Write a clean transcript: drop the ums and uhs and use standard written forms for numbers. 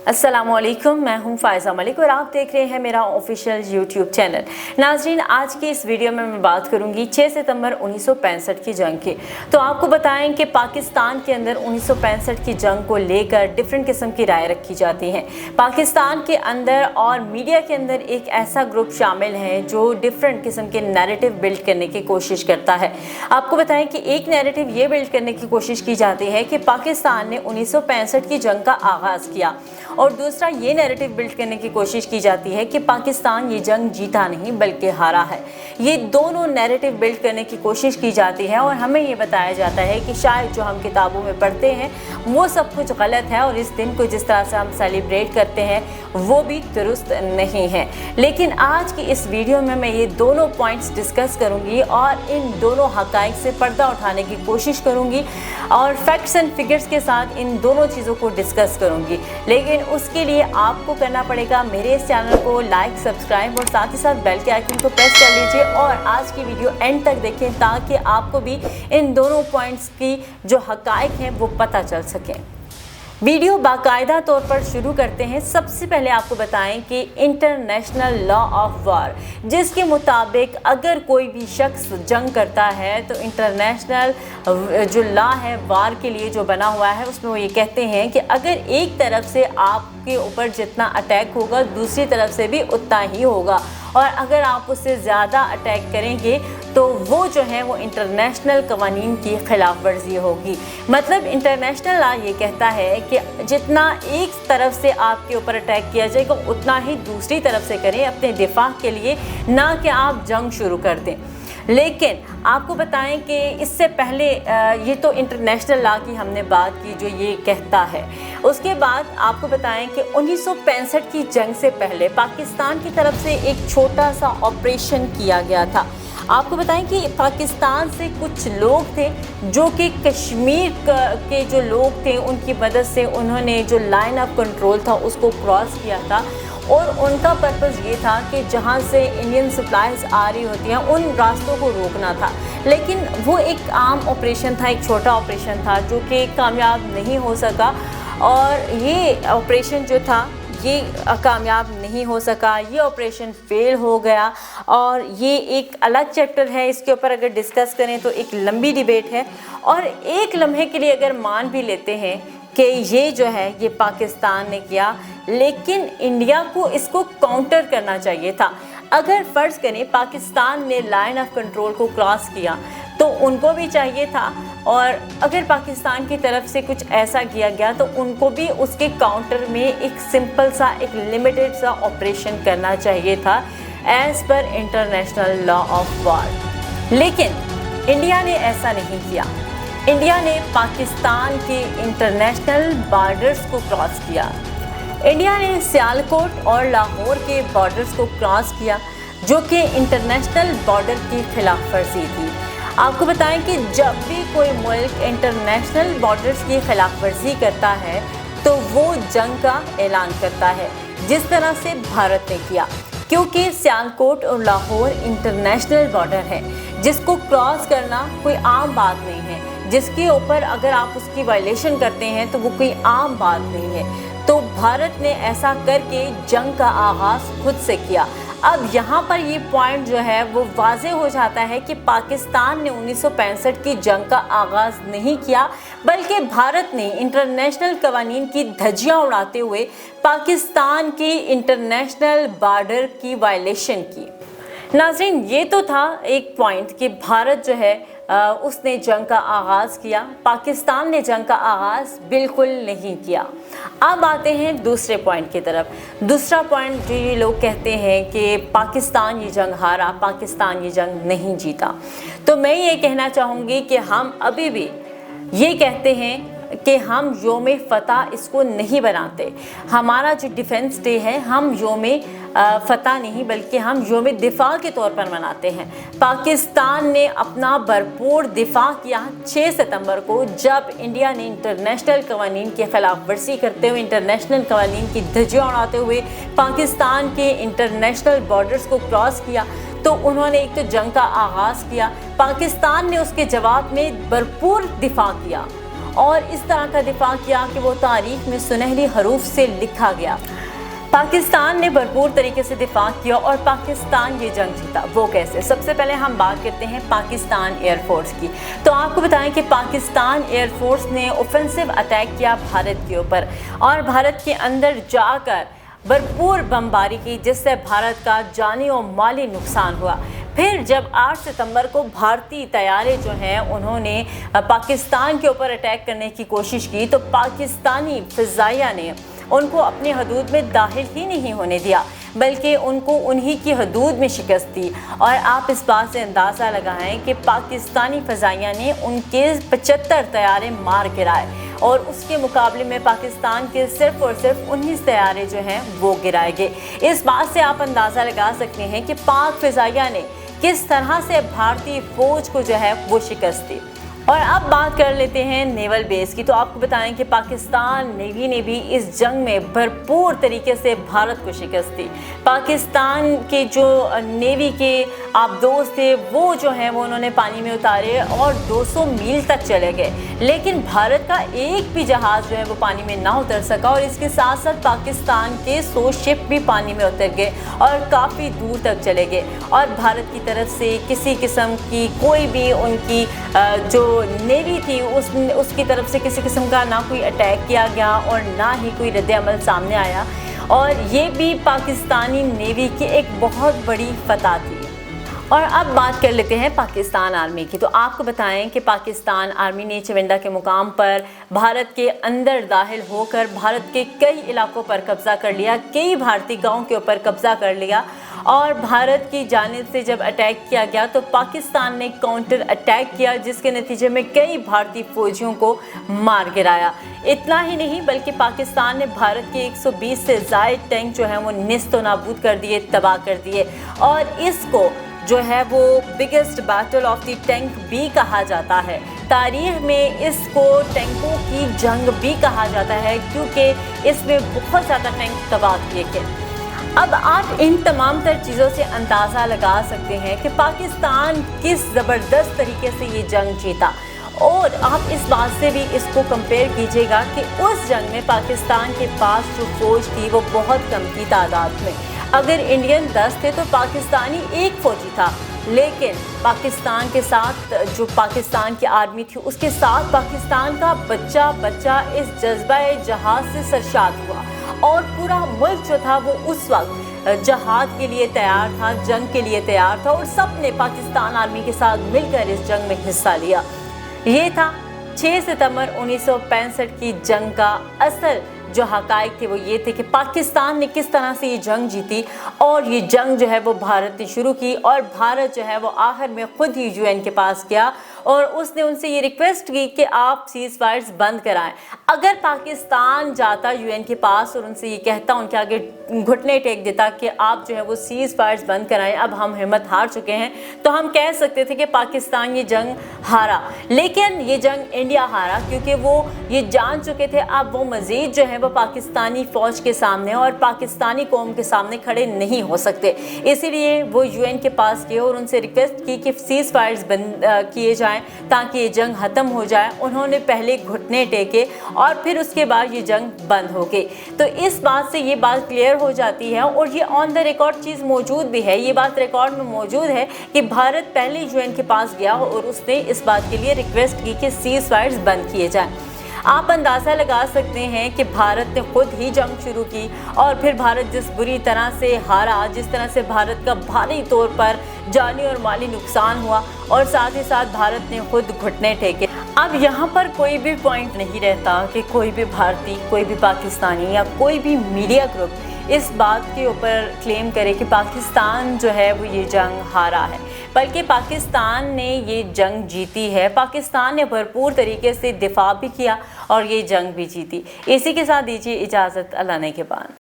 अस्सलाम वालेकुम, मैं हूं फ़ायज़ा मलिक और आप देख रहे हैं मेरा ऑफिशियल यूट्यूब चैनल। नाज़रीन, आज की इस वीडियो में मैं बात करूंगी 6 सितंबर 1965 की जंग की। तो आपको बताएं कि पाकिस्तान के अंदर 1965 की जंग को लेकर डिफरेंट किस्म की राय रखी जाती हैं। पाकिस्तान के अंदर और मीडिया के अंदर एक ऐसा ग्रुप शामिल है जो डिफरेंट किस्म के नैरेटिव बिल्ड करने की कोशिश करता है। आपको बताएं कि एक नैरेटिव ये बिल्ड करने की कोशिश की जाती है कि पाकिस्तान ने 1965 की जंग का आगाज़ किया, और दूसरा ये नैरेटिव बिल्ड करने की कोशिश की जाती है कि पाकिस्तान ये जंग जीता नहीं बल्कि हारा है। ये दोनों नैरेटिव बिल्ड करने की कोशिश की जाती है और हमें ये बताया जाता है कि शायद जो हम किताबों में पढ़ते हैं वो सब कुछ गलत है और इस दिन को जिस तरह से हम सेलिब्रेट करते हैं वो भी दुरुस्त नहीं है। लेकिन आज की इस वीडियो में मैं ये दोनों पॉइंट्स डिस्कस करूँगी और इन दोनों हक़ाइक़ से पर्दा उठाने की कोशिश करूँगी और फैक्ट्स एंड फिगर्स के साथ इन दोनों चीज़ों को डिस्कस करूँगी। लेकिन उसके लिए आपको करना पड़ेगा मेरे इस चैनल को लाइक, सब्सक्राइब और साथ ही साथ बेल के आइकन को प्रेस कर लीजिए और आज की वीडियो एंड तक देखें ताकि आपको भी इन दोनों पॉइंट्स की जो हक़ाइक़ हैं वो पता चल सकें। वीडियो बाकायदा तौर पर शुरू करते हैं। सबसे पहले आपको बताएं कि इंटरनेशनल लॉ ऑफ वार, जिसके मुताबिक अगर कोई भी शख्स जंग करता है तो इंटरनेशनल जो लॉ है वार के लिए जो बना हुआ है उसमें वो ये कहते हैं कि अगर एक तरफ से आपके ऊपर जितना अटैक होगा दूसरी तरफ से भी उतना ही होगा, और अगर आप उससे ज़्यादा अटैक करेंगे तो वो जो है वो इंटरनेशनल कवानीन की खिलाफ वर्जी होगी। मतलब इंटरनेशनल लॉ ये कहता है कि जितना एक तरफ से आपके ऊपर अटैक किया जाएगा उतना ही दूसरी तरफ से करें अपने दिफा के लिए, ना कि आप जंग शुरू कर दें। लेकिन आपको बताएं कि इससे पहले ये तो इंटरनेशनल लॉ की हमने बात की जो ये कहता है। उसके बाद आपको बताएं कि 1965 की जंग से पहले पाकिस्तान की तरफ से एक छोटा सा ऑपरेशन किया गया था। आपको बताएं कि पाकिस्तान से कुछ लोग थे जो कि कश्मीर के जो लोग थे उनकी मदद से उन्होंने जो लाइन ऑफ कंट्रोल था उसको क्रॉस किया था, और उनका पर्पज़ ये था कि जहाँ से इंडियन सप्लाईज आ रही होती हैं उन रास्तों को रोकना था। लेकिन वो एक आम ऑपरेशन था, एक छोटा ऑपरेशन था जो कि कामयाब नहीं हो सका, और ये ऑपरेशन जो था ये कामयाब नहीं हो सका, ये ऑपरेशन फेल हो गया। और ये एक अलग चैप्टर है, इसके ऊपर अगर डिस्कस करें तो एक लंबी डिबेट है। और एक लम्हे के लिए अगर मान भी लेते हैं कि ये जो है ये पाकिस्तान ने किया, लेकिन इंडिया को इसको काउंटर करना चाहिए था। अगर फ़र्ज़ करें पाकिस्तान ने लाइन ऑफ कंट्रोल को क्रॉस किया तो उनको भी चाहिए था, और अगर पाकिस्तान की तरफ से कुछ ऐसा किया गया तो उनको भी उसके काउंटर में एक सिंपल सा एक लिमिटेड सा ऑपरेशन करना चाहिए था as per international law of war. लेकिन इंडिया ने ऐसा नहीं किया। इंडिया ने पाकिस्तान के इंटरनेशनल बॉर्डर्स को क्रॉस किया। इंडिया ने सियालकोट और लाहौर के बॉर्डर्स को क्रॉस किया जो कि इंटरनेशनल बॉर्डर की खिलाफ वर्जी थी। आपको बताएं कि जब भी कोई मुल्क इंटरनेशनल बॉर्डर्स की खिलाफ वर्जी करता है तो वो जंग का ऐलान करता है, जिस तरह से भारत ने किया, क्योंकि सियालकोट और लाहौर इंटरनेशनल बॉर्डर है जिसको क्रॉस करना कोई आम बात नहीं है, जिसके ऊपर अगर आप उसकी वायलेशन करते हैं तो वो कोई आम बात नहीं है। तो भारत ने ऐसा करके जंग का आगाज़ खुद से किया। अब यहाँ पर ये पॉइंट जो है वो वाज़े हो जाता है कि पाकिस्तान ने 1965 की जंग का आगाज़ नहीं किया, बल्कि भारत ने इंटरनेशनल कवानीन की धज्जियाँ उड़ाते हुए पाकिस्तान की इंटरनेशनल बॉर्डर की वायलेशन की। नाज़रीन, ये तो था एक पॉइंट कि भारत जो है उसने जंग का आगाज़ किया, पाकिस्तान ने जंग का आगाज़ बिल्कुल नहीं किया। अब आते हैं दूसरे पॉइंट की तरफ। दूसरा पॉइंट जो ये लोग कहते हैं कि पाकिस्तान ये जंग हारा, पाकिस्तान ये जंग नहीं जीता, तो मैं ये कहना चाहूँगी कि हम अभी भी ये कहते हैं कि हम योम फ़तह इसको नहीं बनाते। हमारा जो डिफेंस डे है हम योम फ़तह नहीं बल्कि हम योम दिफा के तौर पर मनाते हैं। पाकिस्तान ने अपना भरपूर दिफा किया 6 सितंबर को, जब इंडिया ने इंटरनेशनल कवानीन की खिलाफ वर्जी करते हुए, इंटरनेशनल कवानीन की धज्जियाँ उड़ाते हुए पाकिस्तान के इंटरनेशनल बॉर्डर्स को क्रॉस किया। तो उन्होंने एक तो जंग का आगाज़ किया, पाकिस्तान ने उसके जवाब में भरपूर दिफा किया और इस तरह का दिफा किया कि वो तारीख में सुनहरी हरूफ से लिखा गया। पाकिस्तान ने भरपूर तरीके से दिफा किया और पाकिस्तान ये जंग जीता। वो कैसे? सबसे पहले हम बात करते हैं पाकिस्तान एयरफोर्स की। तो आपको बताएं कि पाकिस्तान एयरफोर्स ने ऑफेंसिव अटैक किया भारत के ऊपर और भारत के अंदर जाकर भरपूर बमबारी की, जिससे भारत का जानी और माली नुकसान हुआ। फिर जब 8 सितंबर को भारतीय तैयारे जो हैं उन्होंने पाकिस्तान के ऊपर अटैक करने की कोशिश की, तो पाकिस्तानी फ़िज़ाइया ने उनको अपनी हदूद में दाखिल ही नहीं होने दिया, बल्कि उनको उन्हीं की हदूद में शिकस्त दी। और आप इस बात से अंदाज़ा लगाएं कि पाकिस्तानी फ़िज़ाइया ने उनके 75 तैयारे मार गिराए और उसके मुकाबले में पाकिस्तान के सिर्फ और सिर्फ 19 तैयारे जो हैं वो गिराए गए। इस बात से आप अंदाज़ा लगा सकते हैं कि पाक फ़िज़ाइया ने किस तरह से भारतीय फ़ौज को जो है वो शिकस्त दी। और अब बात कर लेते हैं नेवल बेस की। तो आपको बताएं कि पाकिस्तान नेवी ने भी इस जंग में भरपूर तरीके से भारत को शिकस्त दी। पाकिस्तान के जो नेवी के आप दोस्त थे वो जो हैं वो उन्होंने पानी में उतारे और 200 मील तक चले गए, लेकिन भारत का एक भी जहाज़ जो है वो पानी में ना उतर सका। और इसके साथ साथ पाकिस्तान के 100 शिप भी पानी में उतर गए और काफ़ी दूर तक चले गए। और भारत की तरफ से किसी किस्म की कोई भी उनकी जो नेवी थी उसकी तरफ से किसी किस्म का ना कोई अटैक किया गया और ना ही कोई रद्द-ए-अमल सामने आया। और ये भी पाकिस्तानी नेवी की एक बहुत बड़ी फतह थी। और अब बात कर लेते हैं पाकिस्तान आर्मी की। तो आपको बताएं कि पाकिस्तान आर्मी ने चविंडा के मुकाम पर भारत के अंदर दाखिल होकर भारत के कई इलाकों पर कब्ज़ा कर लिया, कई भारतीय गांवों के ऊपर कब्ज़ा कर लिया। और भारत की जानिब से जब अटैक किया गया तो पाकिस्तान ने काउंटर अटैक किया, जिसके नतीजे में कई भारतीय फौजियों को मार गिराया। इतना ही नहीं बल्कि पाकिस्तान ने भारत के 120 से ज़ायद टैंक जो हैं वो निस्त नाबूद कर दिए, तबाह कर दिए। और इसको जो है वो biggest battle of the tank भी कहा जाता है। तारीख में इसको टैंकों की जंग भी कहा जाता है, क्योंकि इसमें बहुत ज़्यादा टैंक तबाह किए गए। अब आप इन तमाम तर चीज़ों से अंदाज़ा लगा सकते हैं कि पाकिस्तान किस ज़बरदस्त तरीके से ये जंग जीता। और आप इस बात से भी इसको कंपेयर कीजिएगा कि उस जंग में पाकिस्तान के पास जो फ़ौज थी वो बहुत कम थी तादाद में। अगर इंडियन 10 थे तो पाकिस्तानी एक फ़ौजी था, लेकिन पाकिस्तान के साथ जो पाकिस्तान की आर्मी थी उसके साथ पाकिस्तान का बच्चा बच्चा इस जज्बा-ए जहाद से सरशाद हुआ। और पूरा मुल्क जो था वो उस वक्त जहाद के लिए तैयार था, जंग के लिए तैयार था, और सब ने पाकिस्तान आर्मी के साथ मिलकर इस जंग में हिस्सा लिया। ये था 6 सितंबर 1965 की जंग का असल जो हक़ाइक़ थे वो ये थे कि पाकिस्तान ने किस तरह से ये जंग जीती। और ये जंग जो है वो भारत ने शुरू की और भारत जो है वो आखिर में ख़ुद ही UN के पास गया और उसने उनसे ये रिक्वेस्ट की कि आप सीज़ फायर्स बंद कराएं। अगर पाकिस्तान जाता UN के पास और उनसे ये कहता, उनके आगे घुटने टेक देता कि आप जो है वो सीज़ फायर्स बंद कराएं, अब हम हिम्मत हार चुके हैं, तो हम कह सकते थे कि पाकिस्तान ये जंग हारा। लेकिन ये जंग इंडिया हारा, क्योंकि वो ये जान चुके थे अब वो मज़ीद जो है वो पाकिस्तानी फ़ौज के सामने और पाकिस्तानी कौम के सामने खड़े नहीं हो सकते। इसीलिए वो UN के पास गए और उनसे रिक्वेस्ट की कि सीज़ फायर्स बंद किए जाएँ ताकि ये जंग ख़त्म हो जाए। उन्होंने पहले घुटने टेके और फिर उसके बाद ये जंग बंद हो गई। तो इस बात से ये बात क्लियर हो जाती है और ये ऑन द रिकॉर्ड चीज़ मौजूद भी है, ये बात रिकॉर्ड में मौजूद है कि भारत पहले UN के पास गया और उसने इस बात के लिए रिक्वेस्ट की कि सीज़ फायर्स बंद किए जाएँ। आप अंदाज़ा लगा सकते हैं कि भारत ने खुद ही जंग शुरू की और फिर भारत जिस बुरी तरह से हारा, जिस तरह से भारत का भारी तौर पर जानी और माली नुकसान हुआ और साथ ही साथ भारत ने खुद घुटने टेके। अब यहाँ पर कोई भी पॉइंट नहीं रहता कि कोई भी भारतीय, कोई भी पाकिस्तानी या कोई भी मीडिया ग्रुप इस बात के ऊपर क्लेम करे कि पाकिस्तान जो है वो ये जंग हारा है, बल्कि पाकिस्तान ने ये जंग जीती है। पाकिस्तान ने भरपूर तरीके से दिफा भी किया और ये जंग भी जीती। इसी के साथ दीजिए इजाज़त, अल्लाह ने के बाद।